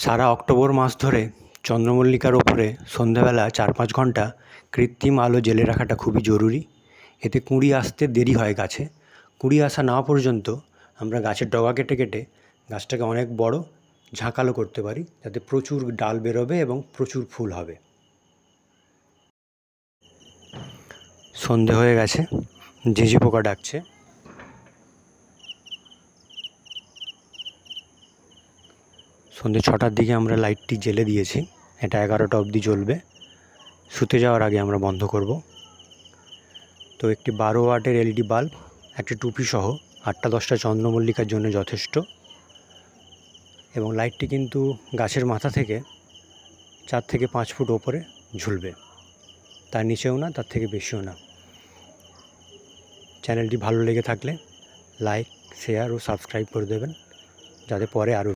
সারা October মাস ধরে চন্দ্রমল্লিকার ওপরে সন্ধ্যাবেলা 4-5 ঘন্টা কৃত্রিম আলো জ্বেলে রাখাটা খুবই জরুরি। এতে কুঁড়ি আসতে দেরি হয় গাছে। কুঁড়ি আসা না পর্যন্ত আমরা গাছের ডগা কেটে কেটে গাছটাকে অনেক বড় ঝাঁকালো করতে পারি, যাতে প্রচুর ডাল বেরোবে এবং প্রচুর ফুল হবে। সন্ধে হয়ে গেছে, ঝিঁঝি পোকা ডাকছে। সন্ধে 6টার দিকে আমরা লাইটটি জ্বেলে দিয়েছি, এটা 11টা অবধি জ্বলবে। শুতে যাওয়ার আগে আমরা বন্ধ করব। তো একটি 12 ওয়াটের এলইডি বাল্ব, একটি টুপি সহ 8টা-10টা চন্দ্রমল্লিকার জন্য যথেষ্ট। এবং লাইটটি কিন্তু গাছের মাথা থেকে 4 থেকে 5 ফুট ওপরে ঝুলবে, তার নিচেও না, তার থেকে বেশিও না। চ্যানেলটি ভালো লেগে থাকলে লাইক, শেয়ার ও সাবস্ক্রাইব করে দেবেন, যাতে পরে আরও